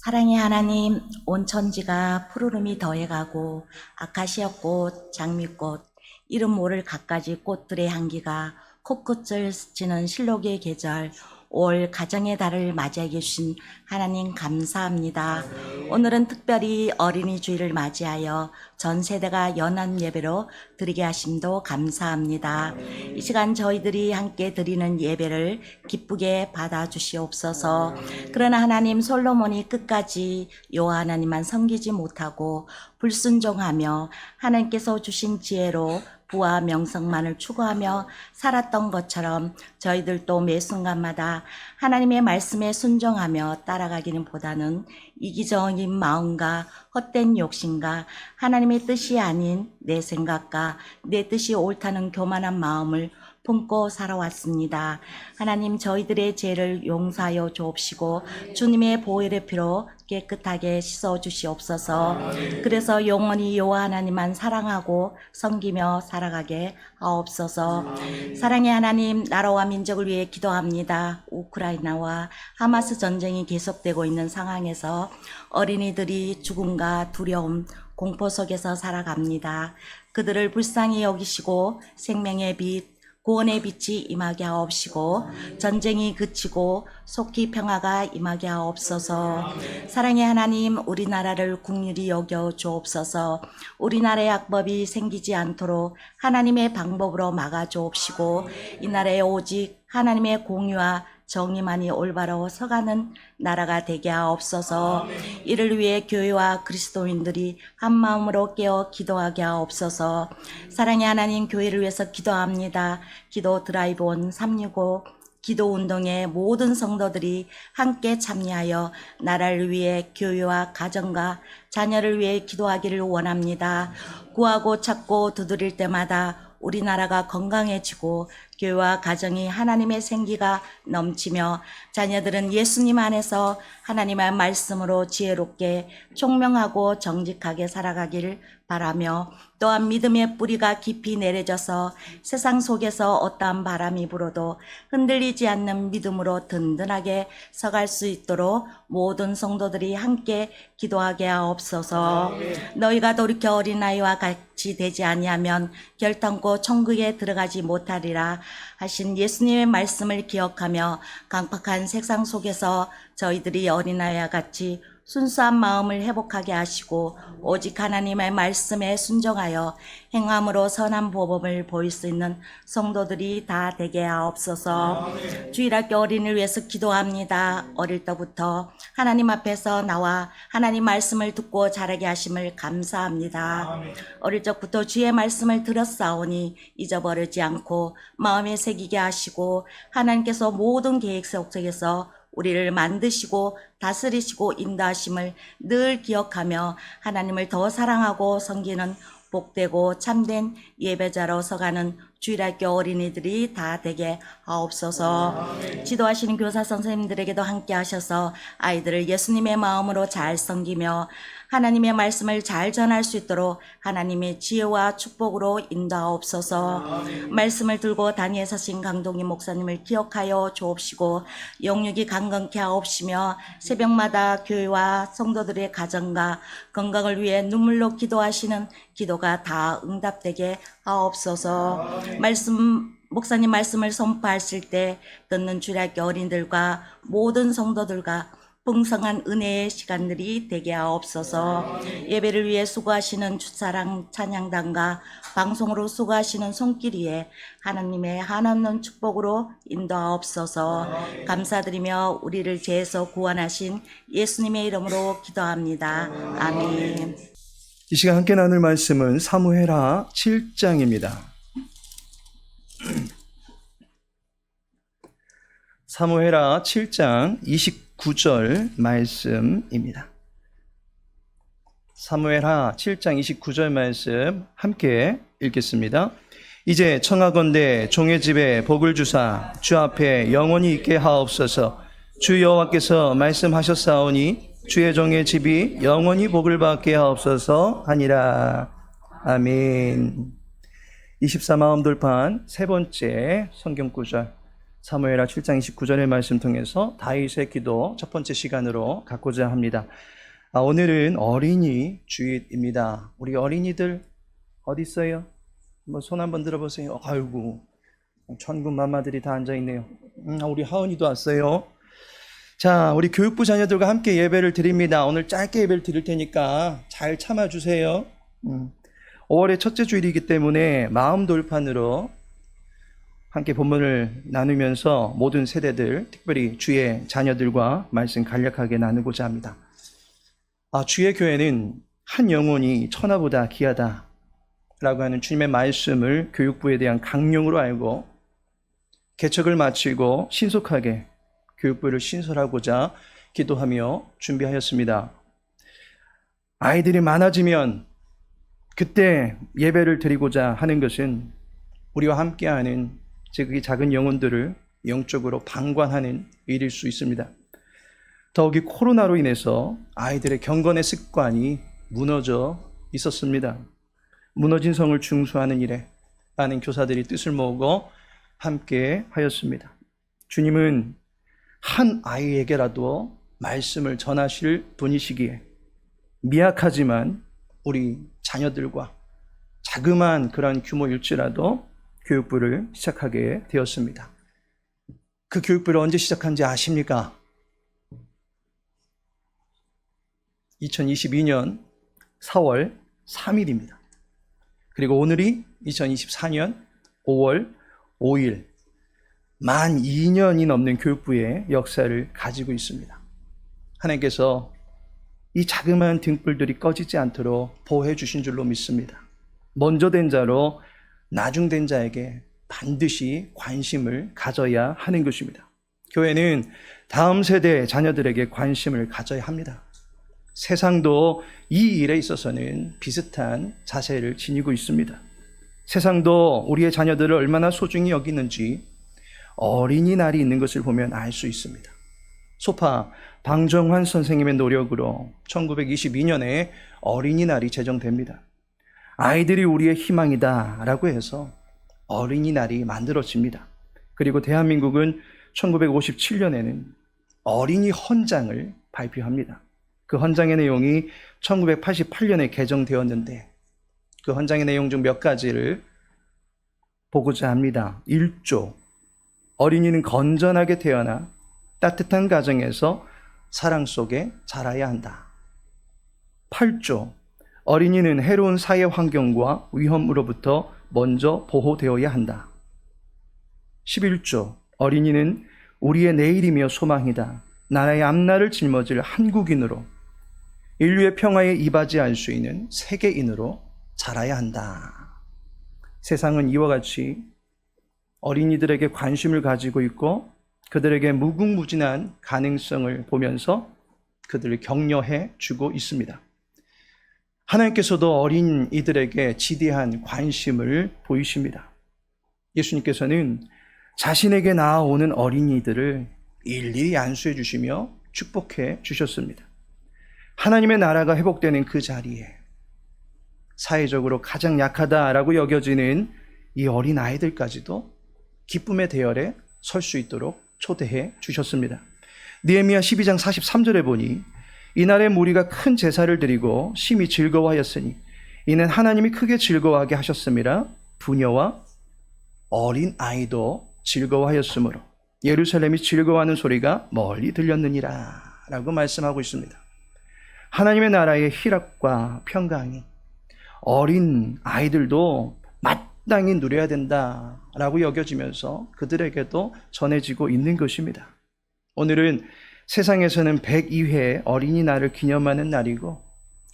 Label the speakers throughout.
Speaker 1: 사랑의 하나님, 온 천지가 푸르름이 더해가고 아카시아꽃, 장미꽃, 이름 모를 갖가지 꽃들의 향기가 코끝을 스치는 실록의 계절, 5월 가정의 달을 맞이하게 해주신 하나님 감사합니다. 오늘은 특별히 어린이 주일을 맞이하여 전 세대가 연합 예배로 드리게 하심도 감사합니다. 이 시간 저희들이 함께 드리는 예배를 기쁘게 받아주시옵소서. 그러나 하나님, 솔로몬이 끝까지 여호와 하나님만 섬기지 못하고 불순종하며 하나님께서 주신 지혜로 부와 명성만을 추구하며 살았던 것처럼 저희들도 매 순간마다 하나님의 말씀에 순종하며 따라가기는 보다는 이기적인 마음과 헛된 욕심과 하나님의 뜻이 아닌 내 생각과 내 뜻이 옳다는 교만한 마음을 품고 살아왔습니다. 하나님, 저희들의 죄를 용서하여 주옵시고 주님의 보혈의 피로 깨끗하게 씻어 주시옵소서. 그래서 영원히 여호와 하나님만 사랑하고 섬기며 살아가게 하옵소서. 사랑의 하나님, 나라와 민족을 위해 기도합니다. 우크라이나와 하마스 전쟁이 계속되고 있는 상황에서 어린이들이 죽음과 두려움, 공포 속에서 살아갑니다. 그들을 불쌍히 여기시고 생명의 빛, 구원의 빛이 임하게 하옵시고 전쟁이 그치고 속히 평화가 임하게 하옵소서. 사랑의 하나님, 우리나라를 긍휼히 여겨 주옵소서. 우리나라의 악법이 생기지 않도록 하나님의 방법으로 막아 주옵시고 이 나라에 오직 하나님의 공의와 정의만이 올바로 서가는 나라가 되게 하옵소서. 이를 위해 교회와 그리스도인들이 한 마음으로 깨어 기도하게 하옵소서. 사랑의 하나님, 교회를 위해서 기도합니다. 기도 드라이브온 365 기도 운동에 모든 성도들이 함께 참여하여 나라를 위해 교회와 가정과 자녀를 위해 기도하기를 원합니다. 구하고 찾고 두드릴 때마다 우리나라가 건강해지고 교회와 가정이 하나님의 생기가 넘치며 자녀들은 예수님 안에서 하나님의 말씀으로 지혜롭게 총명하고 정직하게 살아가기를 바라며 또한 믿음의 뿌리가 깊이 내려져서 세상 속에서 어떠한 바람이 불어도 흔들리지 않는 믿음으로 든든하게 서갈 수 있도록 모든 성도들이 함께 기도하게 하옵소서. 너희가 돌이켜 어린아이와 같이 되지 아니하면 결단코 천국에 들어가지 못하리라 하신 예수님의 말씀을 기억하며 강팍한 세상 속에서 저희들이 어린아이와 같이 순수한 마음을 회복하게 하시고 오직 하나님의 말씀에 순종하여 행함으로 선한 보범을 보일 수 있는 성도들이 다 되게 하옵소서. 주일학교 어린이를 위해서 기도합니다. 어릴 때부터 하나님 앞에서 나와 하나님 말씀을 듣고 자라게 하심을 감사합니다. 어릴 적부터 주의 말씀을 들었사오니 잊어버리지 않고 마음에 새기게 하시고 하나님께서 모든 계획 속에서 우리를 만드시고 다스리시고 인도하심을 늘 기억하며 하나님을 더 사랑하고 섬기는 복되고 참된 예배자로 서가는 주일학교 어린이들이 다 되게 하옵소서. 지도하시는 교사 선생님들에게도 함께 하셔서 아이들을 예수님의 마음으로 잘 섬기며 하나님의 말씀을 잘 전할 수 있도록 하나님의 지혜와 축복으로 인도하옵소서. 말씀을 들고 단위에 서신 강동희 목사님을 기억하여 주옵시고 영육이 강건케 하옵시며 새벽마다 교회와 성도들의 가정과 건강을 위해 눈물로 기도하시는 기도가 다 응답되게 하옵소서. 목사님 말씀을 선포하실 때 듣는 주일학교 어린들과 모든 성도들과 풍성한 은혜의 시간들이 되게 하옵소서. 예배를 위해 수고하시는 주사랑 찬양단과 방송으로 수고하시는 손길이에 하나님의 한없는 축복으로 인도하옵소서. 감사드리며 우리를 죄에서 구원하신 예수님의 이름으로 기도합니다. 아멘.
Speaker 2: 이 시간 함께 나눌 말씀은 사무엘하 7장입니다. 사무엘하 7장 29절 말씀입니다. 사무엘하 7장 29절 말씀 함께 읽겠습니다. 이제 청하건대 종의 집에 복을 주사 주 앞에 영원히 있게 하옵소서. 주 여호와께서 말씀하셨사오니 주의 종의 집이 영원히 복을 받게 하옵소서 하니라. 아멘. 24마음 돌파한 세 번째 성경 구절 사무엘하 7장 29절의 말씀 통해서 다윗의 기도 첫 번째 시간으로 갖고자 합니다. 오늘은 어린이 주일입니다. 우리 어린이들 어디 있어요? 손 한번 들어보세요. 아이고, 천군 만마들이 다 앉아있네요. 우리 하은이도 왔어요. 자, 우리 교육부 자녀들과 함께 예배를 드립니다. 오늘 짧게 예배를 드릴 테니까 잘 참아주세요. 5월의 첫째 주일이기 때문에 마음 돌판으로 함께 본문을 나누면서 모든 세대들, 특별히 주의 자녀들과 말씀 간략하게 나누고자 합니다. 주의 교회는 한 영혼이 천하보다 귀하다 라고 하는 주님의 말씀을 교육부에 대한 강령으로 알고 개척을 마치고 신속하게 교육부를 신설하고자 기도하며 준비하였습니다. 아이들이 많아지면 그때 예배를 드리고자 하는 것은 우리와 함께하는 즉 이 작은 영혼들을 영적으로 방관하는 일일 수 있습니다. 더욱이 코로나로 인해서 아이들의 경건의 습관이 무너져 있었습니다. 무너진 성을 중수하는 일에 많은 교사들이 뜻을 모으고 함께 하였습니다. 주님은 한 아이에게라도 말씀을 전하실 분이시기에 미약하지만 우리 자녀들과 자그마한 그런 규모일지라도 교육부를 시작하게 되었습니다. 그 교육부를 언제 시작한지 아십니까? 2022년 4월 3일입니다. 그리고 오늘이 2024년 5월 5일, 만 2년이 넘는 교육부의 역사를 가지고 있습니다. 하나님께서 이 자그마한 등불들이 꺼지지 않도록 보호해 주신 줄로 믿습니다. 먼저 된 자로 나중된 자에게 반드시 관심을 가져야 하는 것입니다. 교회는 다음 세대 자녀들에게 관심을 가져야 합니다. 세상도 이 일에 있어서는 비슷한 자세를 지니고 있습니다. 세상도 우리의 자녀들을 얼마나 소중히 여기는지 어린이날이 있는 것을 보면 알 수 있습니다. 소파 방정환 선생님의 노력으로 1922년에 어린이날이 제정됩니다. 아이들이 우리의 희망이다 라고 해서 어린이날이 만들어집니다. 그리고 대한민국은 1957년에는 어린이 헌장을 발표합니다. 그 헌장의 내용이 1988년에 개정되었는데 그 헌장의 내용 중 몇 가지를 보고자 합니다. 1조, 어린이는 건전하게 태어나 따뜻한 가정에서 사랑 속에 자라야 한다. 8조, 어린이는 해로운 사회 환경과 위험으로부터 먼저 보호되어야 한다. 11조, 어린이는 우리의 내일이며 소망이다. 나라의 앞날을 짊어질 한국인으로, 인류의 평화에 이바지할 수 있는 세계인으로 자라야 한다. 세상은 이와 같이 어린이들에게 관심을 가지고 있고 그들에게 무궁무진한 가능성을 보면서 그들을 격려해 주고 있습니다. 하나님께서도 어린이들에게 지대한 관심을 보이십니다. 예수님께서는 자신에게 나아오는 어린이들을 일일이 안수해 주시며 축복해 주셨습니다. 하나님의 나라가 회복되는 그 자리에 사회적으로 가장 약하다라고 여겨지는 이 어린 아이들까지도 기쁨의 대열에 설 수 있도록 초대해 주셨습니다. 느헤미야 12장 43절에 보니 이날에 무리가 큰 제사를 드리고 심히 즐거워하였으니 이는 하나님이 크게 즐거워하게 하셨음이라. 부녀와 어린 아이도 즐거워하였으므로 예루살렘이 즐거워하는 소리가 멀리 들렸느니라 라고 말씀하고 있습니다. 하나님의 나라의 희락과 평강이 어린 아이들도 마땅히 누려야 된다라고 여겨지면서 그들에게도 전해지고 있는 것입니다. 오늘은 세상에서는 102회 어린이날을 기념하는 날이고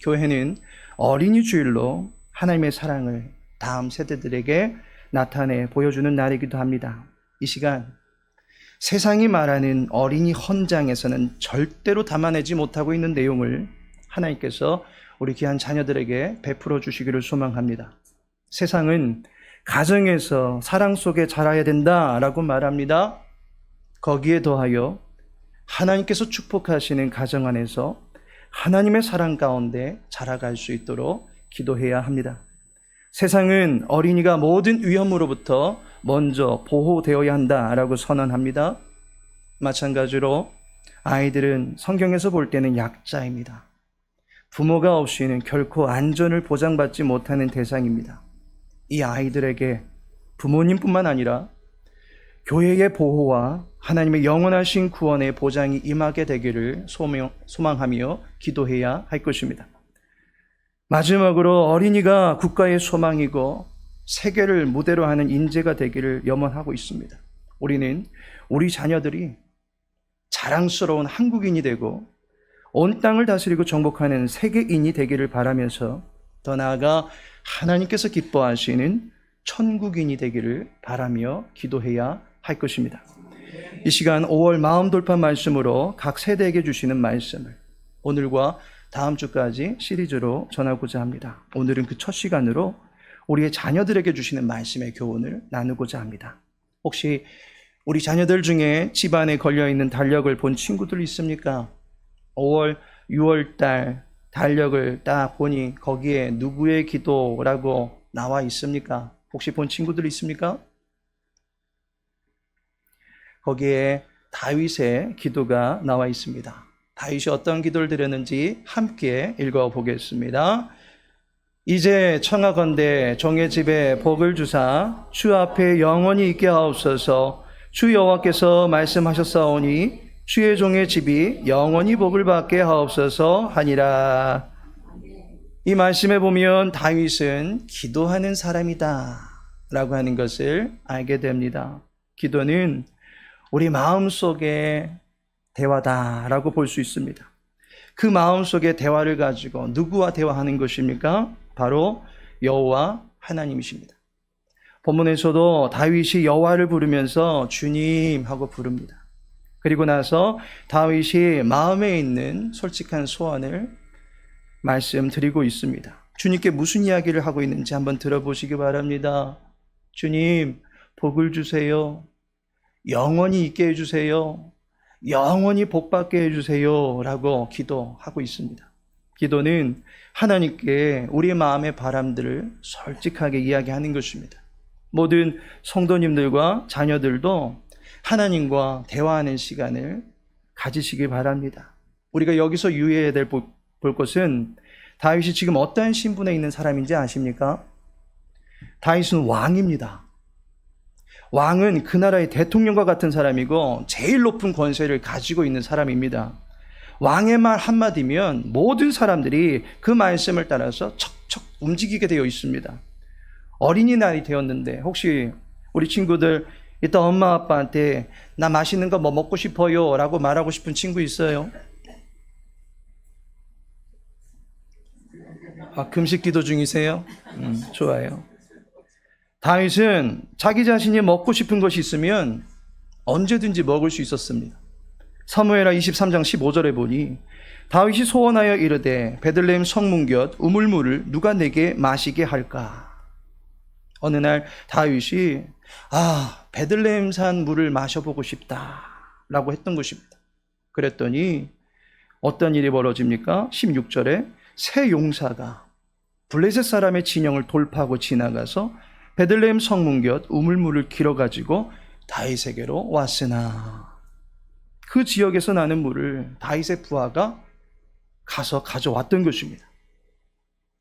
Speaker 2: 교회는 어린이 주일로 하나님의 사랑을 다음 세대들에게 나타내 보여주는 날이기도 합니다. 이 시간 세상이 말하는 어린이 헌장에서는 절대로 담아내지 못하고 있는 내용을 하나님께서 우리 귀한 자녀들에게 베풀어 주시기를 소망합니다. 세상은 가정에서 사랑 속에 자라야 된다라고 말합니다. 거기에 더하여 하나님께서 축복하시는 가정 안에서 하나님의 사랑 가운데 자라갈 수 있도록 기도해야 합니다. 세상은 어린이가 모든 위험으로부터 먼저 보호되어야 한다라고 선언합니다. 마찬가지로 아이들은 성경에서 볼 때는 약자입니다. 부모가 없이는 결코 안전을 보장받지 못하는 대상입니다. 이 아이들에게 부모님뿐만 아니라 교회의 보호와 하나님의 영원하신 구원의 보장이 임하게 되기를 소망하며 기도해야 할 것입니다. 마지막으로 어린이가 국가의 소망이고 세계를 무대로 하는 인재가 되기를 염원하고 있습니다. 우리는 우리 자녀들이 자랑스러운 한국인이 되고 온 땅을 다스리고 정복하는 세계인이 되기를 바라면서 더 나아가 하나님께서 기뻐하시는 천국인이 되기를 바라며 기도해야 할 것입니다. 이 시간 5월 마음 돌파 말씀으로 각 세대에게 주시는 말씀을 오늘과 다음 주까지 시리즈로 전하고자 합니다. 오늘은 그 첫 시간으로 우리의 자녀들에게 주시는 말씀의 교훈을 나누고자 합니다. 혹시 우리 자녀들 중에 집안에 걸려있는 달력을 본 친구들 있습니까? 5월, 6월 달 달력을 딱 보니 거기에 누구의 기도라고 나와 있습니까? 혹시 본 친구들 있습니까? 거기에 다윗의 기도가 나와 있습니다. 다윗이 어떤 기도를 드렸는지 함께 읽어보겠습니다. 이제 청하건대 종의 집에 복을 주사 주 앞에 영원히 있게 하옵소서. 주 여호와께서 말씀하셨사오니 주의 종의 집이 영원히 복을 받게 하옵소서 하니라. 이 말씀에 보면 다윗은 기도하는 사람이다 라고 하는 것을 알게 됩니다. 기도는 우리 마음속의 대화다라고 볼 수 있습니다. 그 마음속의 대화를 가지고 누구와 대화하는 것입니까? 바로 여호와 하나님이십니다. 본문에서도 다윗이 여호와를 부르면서 주님 하고 부릅니다. 그리고 나서 다윗이 마음에 있는 솔직한 소원을 말씀드리고 있습니다. 주님께 무슨 이야기를 하고 있는지 한번 들어보시기 바랍니다. 주님, 복을 주세요. 영원히 있게 해주세요. 영원히 복받게 해주세요 라고 기도하고 있습니다. 기도는 하나님께 우리의 마음의 바람들을 솔직하게 이야기하는 것입니다. 모든 성도님들과 자녀들도 하나님과 대화하는 시간을 가지시길 바랍니다. 우리가 여기서 유의해야 볼 것은 다윗이 지금 어떠한 신분에 있는 사람인지 아십니까? 다윗은 왕입니다. 왕은 그 나라의 대통령과 같은 사람이고 제일 높은 권세를 가지고 있는 사람입니다. 왕의 말 한마디면 모든 사람들이 그 말씀을 따라서 척척 움직이게 되어 있습니다. 어린이날이 되었는데 혹시 우리 친구들 이따 엄마 아빠한테 나 맛있는 거 뭐 먹고 싶어요 라고 말하고 싶은 친구 있어요? 금식 기도 중이세요? 좋아요. 다윗은 자기 자신이 먹고 싶은 것이 있으면 언제든지 먹을 수 있었습니다. 사무엘하 23장 15절에 보니 다윗이 소원하여 이르되 베들레헴 성문 곁 우물물을 누가 내게 마시게 할까? 어느 날 다윗이 베들레헴산 물을 마셔보고 싶다 라고 했던 것입니다. 그랬더니 어떤 일이 벌어집니까? 16절에 새 용사가 블레셋 사람의 진영을 돌파하고 지나가서 베들레헴 성문 곁 우물물을 길어가지고 다윗에게로 왔으나 그 지역에서 나는 물을 다윗의 부하가 가서 가져왔던 것입니다.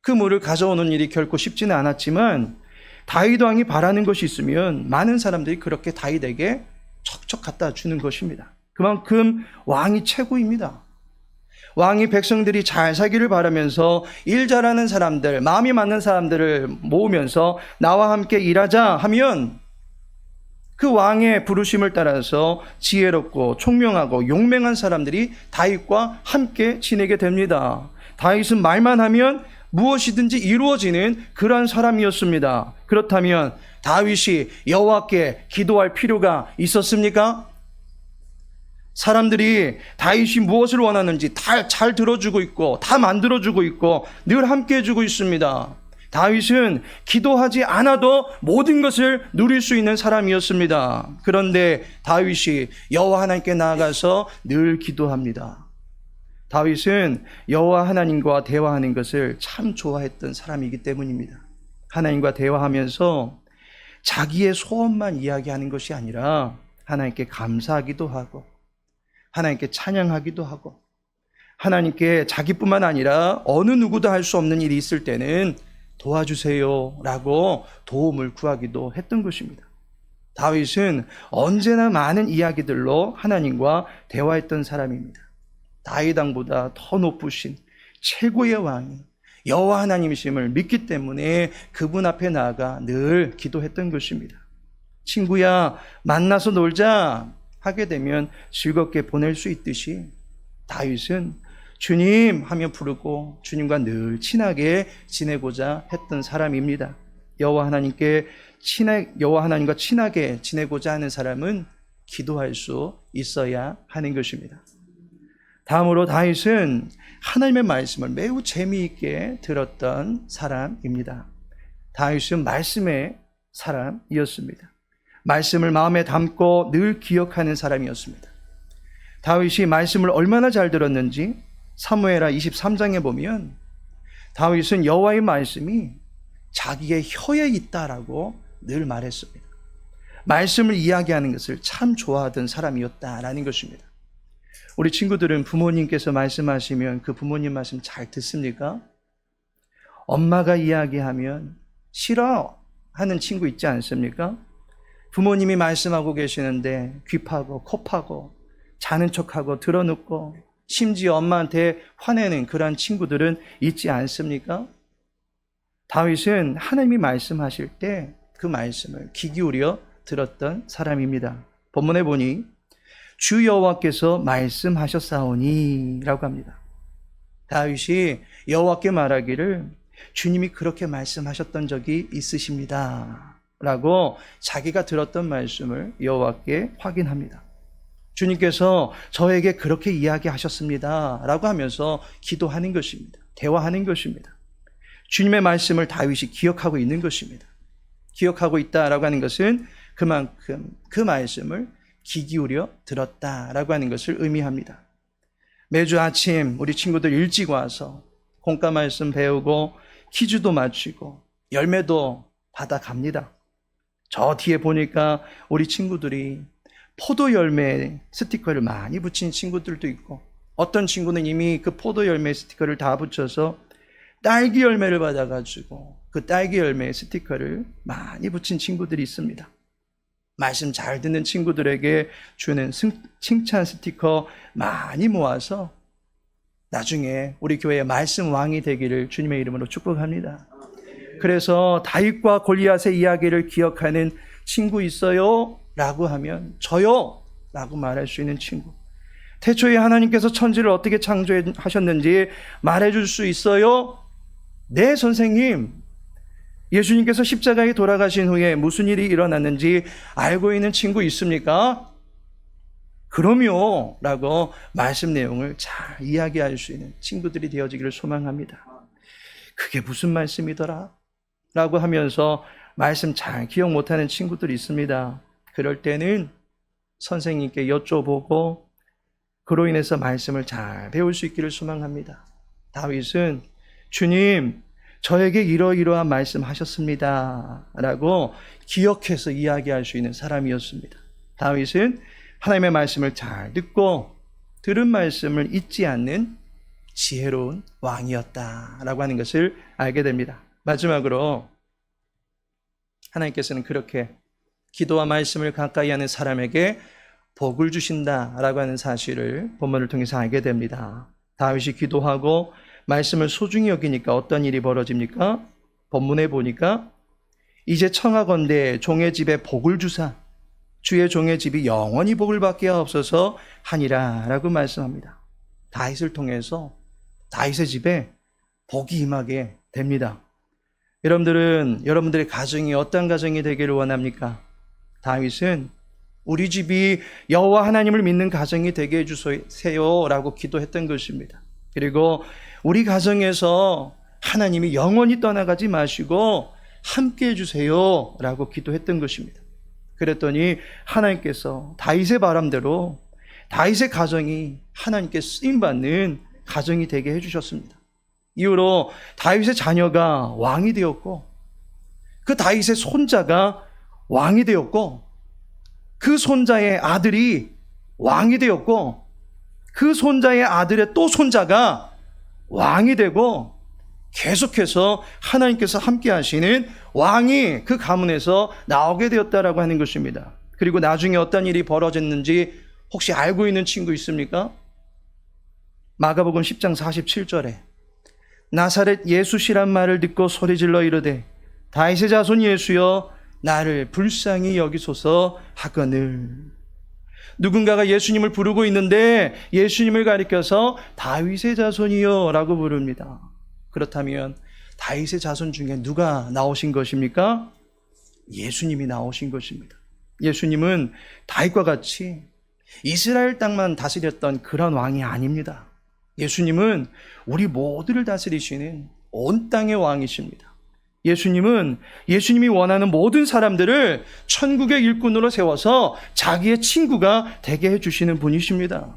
Speaker 2: 그 물을 가져오는 일이 결코 쉽지는 않았지만 다윗 왕이 바라는 것이 있으면 많은 사람들이 그렇게 다윗에게 척척 갖다 주는 것입니다. 그만큼 왕이 최고입니다. 왕이 백성들이 잘 살기를 바라면서 일 잘하는 사람들, 마음이 맞는 사람들을 모으면서 나와 함께 일하자 하면 그 왕의 부르심을 따라서 지혜롭고 총명하고 용맹한 사람들이 다윗과 함께 지내게 됩니다. 다윗은 말만 하면 무엇이든지 이루어지는 그러한 사람이었습니다. 그렇다면 다윗이 여호와께 기도할 필요가 있었습니까? 사람들이 다윗이 무엇을 원하는지 다 잘 들어주고 있고 다 만들어주고 있고 늘 함께 해주고 있습니다. 다윗은 기도하지 않아도 모든 것을 누릴 수 있는 사람이었습니다. 그런데 다윗이 여호와 하나님께 나아가서 늘 기도합니다. 다윗은 여호와 하나님과 대화하는 것을 참 좋아했던 사람이기 때문입니다. 하나님과 대화하면서 자기의 소원만 이야기하는 것이 아니라 하나님께 감사하기도 하고 하나님께 찬양하기도 하고 하나님께 자기뿐만 아니라 어느 누구도 할 수 없는 일이 있을 때는 도와주세요 라고 도움을 구하기도 했던 것입니다. 다윗은 언제나 많은 이야기들로 하나님과 대화했던 사람입니다. 다윗 왕보다 더 높으신 최고의 왕이 여호와 하나님이심을 믿기 때문에 그분 앞에 나아가 늘 기도했던 것입니다. 친구야, 만나서 놀자 하게 되면 즐겁게 보낼 수 있듯이 다윗은 주님 하며 부르고 주님과 늘 친하게 지내고자 했던 사람입니다. 여호와 하나님과 친하게 지내고자 하는 사람은 기도할 수 있어야 하는 것입니다. 다음으로 다윗은 하나님의 말씀을 매우 재미있게 들었던 사람입니다. 다윗은 말씀의 사람이었습니다. 말씀을 마음에 담고 늘 기억하는 사람이었습니다. 다윗이 말씀을 얼마나 잘 들었는지 사무엘하 23장에 보면 다윗은 여호와의 말씀이 자기의 혀에 있다라고 늘 말했습니다. 말씀을 이야기하는 것을 참 좋아하던 사람이었다라는 것입니다. 우리 친구들은 부모님께서 말씀하시면 그 부모님 말씀 잘 듣습니까? 엄마가 이야기하면 싫어하는 친구 있지 않습니까? 부모님이 말씀하고 계시는데 귀 파고 코 파고 자는 척하고 들어눕고 심지어 엄마한테 화내는 그런 친구들은 있지 않습니까? 다윗은 하나님이 말씀하실 때 그 말씀을 귀 기울여 들었던 사람입니다. 본문에 보니 주 여호와께서 말씀하셨사오니 라고 합니다. 다윗이 여호와께 말하기를 주님이 그렇게 말씀하셨던 적이 있으십니다 라고 자기가 들었던 말씀을 여호와께 확인합니다. 주님께서 저에게 그렇게 이야기하셨습니다 라고 하면서 기도하는 것입니다. 대화하는 것입니다. 주님의 말씀을 다윗이 기억하고 있는 것입니다. 기억하고 있다라고 하는 것은 그만큼 그 말씀을 귀 기울여 들었다라고 하는 것을 의미합니다. 매주 아침 우리 친구들 일찍 와서 공과 말씀 배우고 퀴즈도 맞추고 열매도 받아갑니다. 저 뒤에 보니까 우리 친구들이 포도 열매 스티커를 많이 붙인 친구들도 있고 어떤 친구는 이미 그 포도 열매 스티커를 다 붙여서 딸기 열매를 받아가지고 그 딸기 열매 스티커를 많이 붙인 친구들이 있습니다. 말씀 잘 듣는 친구들에게 주는 칭찬 스티커 많이 모아서 나중에 우리 교회의 말씀 왕이 되기를 주님의 이름으로 축복합니다. 그래서 다윗과 골리앗의 이야기를 기억하는 친구 있어요? 라고 하면 저요! 라고 말할 수 있는 친구. 태초에 하나님께서 천지를 어떻게 창조하셨는지 말해줄 수 있어요? 네, 선생님. 예수님께서 십자가에 돌아가신 후에 무슨 일이 일어났는지 알고 있는 친구 있습니까? 그럼요. 라고 말씀 내용을 잘 이야기할 수 있는 친구들이 되어지기를 소망합니다. 그게 무슨 말씀이더라? 라고 하면서 말씀 잘 기억 못하는 친구들이 있습니다. 그럴 때는 선생님께 여쭤보고 그로 인해서 말씀을 잘 배울 수 있기를 소망합니다. 다윗은 주님, 저에게 이러이러한 말씀하셨습니다 라고 기억해서 이야기할 수 있는 사람이었습니다. 다윗은 하나님의 말씀을 잘 듣고 들은 말씀을 잊지 않는 지혜로운 왕이었다라고 하는 것을 알게 됩니다. 마지막으로 하나님께서는 그렇게 기도와 말씀을 가까이 하는 사람에게 복을 주신다라고 하는 사실을 본문을 통해서 알게 됩니다. 다윗이 기도하고 말씀을 소중히 여기니까 어떤 일이 벌어집니까? 본문에 보니까 이제 청하건대 종의 집에 복을 주사 주의 종의 집이 영원히 복을 받게 하옵소서 하니라 라고 말씀합니다. 다윗을 통해서 다윗의 집에 복이 임하게 됩니다. 여러분들의 가정이 어떤 가정이 되기를 원합니까? 다윗은 우리 집이 여호와 하나님을 믿는 가정이 되게 해주세요 라고 기도했던 것입니다. 그리고 우리 가정에서 하나님이 영원히 떠나가지 마시고 함께 해주세요 라고 기도했던 것입니다. 그랬더니 하나님께서 다윗의 바람대로 다윗의 가정이 하나님께 쓰임받는 가정이 되게 해주셨습니다. 이후로 다윗의 자녀가 왕이 되었고 그 다윗의 손자가 왕이 되었고, 그 손자의 아들이 왕이 되었고, 그 손자의 아들의 또 손자가 왕이 되고, 계속해서 하나님께서 함께 하시는 왕이 그 가문에서 나오게 되었다라고 하는 것입니다. 그리고 나중에 어떤 일이 벌어졌는지 혹시 알고 있는 친구 있습니까? 마가복음 10장 47절에 나사렛 예수시란 말을 듣고 소리질러 이르되 다윗의 자손 예수여 나를 불쌍히 여기소서 하거늘. 누군가가 예수님을 부르고 있는데 예수님을 가리켜서 다윗의 자손이여 라고 부릅니다. 그렇다면 다윗의 자손 중에 누가 나오신 것입니까? 예수님이 나오신 것입니다. 예수님은 다윗과 같이 이스라엘 땅만 다스렸던 그런 왕이 아닙니다. 예수님은 우리 모두를 다스리시는 온 땅의 왕이십니다. 예수님은 예수님이 원하는 모든 사람들을 천국의 일꾼으로 세워서 자기의 친구가 되게 해주시는 분이십니다.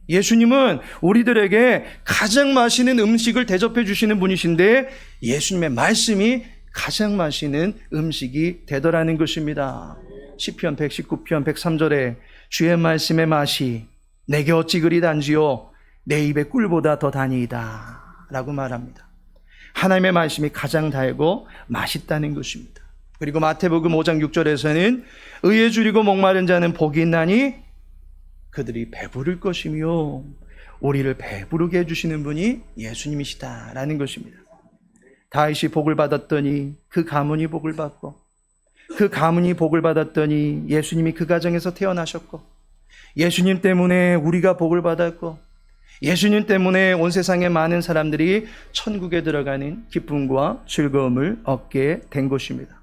Speaker 2: 예수님은 우리들에게 가장 맛있는 음식을 대접해 주시는 분이신데 예수님의 말씀이 가장 맛있는 음식이 되더라는 것입니다. 시편 119편 103절에 주의 말씀의 맛이 내게 어찌 그리 단지요 내 입의 꿀보다 더 다니이다 라고 말합니다. 하나님의 말씀이 가장 달고 맛있다는 것입니다. 그리고 마태복음 5장 6절에서는 의에 줄이고 목마른 자는 복이 있나니 그들이 배부를 것이며 우리를 배부르게 해주시는 분이 예수님이시다라는 것입니다. 다윗이 복을 받았더니 그 가문이 복을 받고 그 가문이 복을 받았더니 예수님이 그 가정에서 태어나셨고 예수님 때문에 우리가 복을 받았고 예수님 때문에 온 세상의 많은 사람들이 천국에 들어가는 기쁨과 즐거움을 얻게 된 것입니다.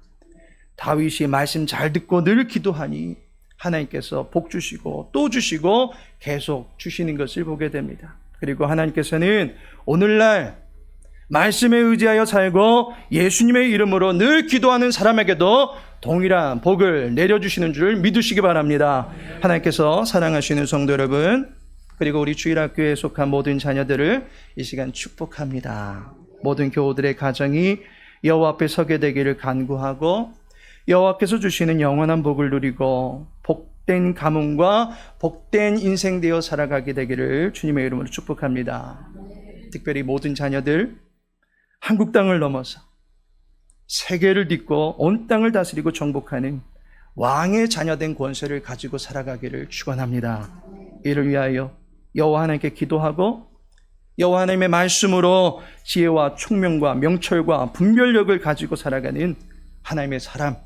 Speaker 2: 다윗이 말씀 잘 듣고 늘 기도하니 하나님께서 복 주시고 또 주시고 계속 주시는 것을 보게 됩니다. 그리고 하나님께서는 오늘날 말씀에 의지하여 살고 예수님의 이름으로 늘 기도하는 사람에게도 동일한 복을 내려주시는 줄 믿으시기 바랍니다. 하나님께서 사랑하시는 성도 여러분, 그리고 우리 주일학교에 속한 모든 자녀들을 이 시간 축복합니다. 모든 교우들의 가정이 여호와 앞에 서게 되기를 간구하고 여호와께서 주시는 영원한 복을 누리고 복된 가문과 복된 인생 되어 살아가게 되기를 주님의 이름으로 축복합니다. 특별히 모든 자녀들 한국 땅을 넘어서 세계를 딛고 온 땅을 다스리고 정복하는 왕의 자녀된 권세를 가지고 살아가기를 축원합니다. 이를 위하여 여호와 하나님께 기도하고 여호와 하나님의 말씀으로 지혜와 총명과 명철과 분별력을 가지고 살아가는 하나님의 사람,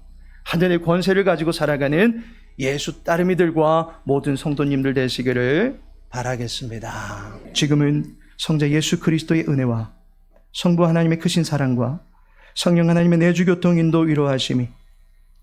Speaker 2: 하늘의 권세를 가지고 살아가는 예수 따르미들과 모든 성도님들 되시기를 바라겠습니다. 지금은 성자 예수 그리스도의 은혜와 성부 하나님의 크신 사랑과 성령 하나님의 내주교통 인도 위로하심이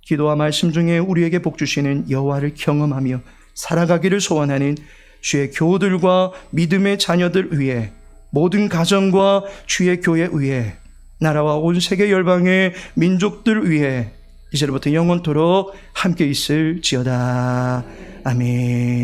Speaker 2: 기도와 말씀 중에 우리에게 복 주시는 여호와를 경험하며 살아가기를 소원하는 주의 교우들과 믿음의 자녀들 위해 모든 가정과 주의 교회 위해 나라와 온 세계 열방의 민족들 위해 이제부터 영원토록 함께 있을지어다. 아멘.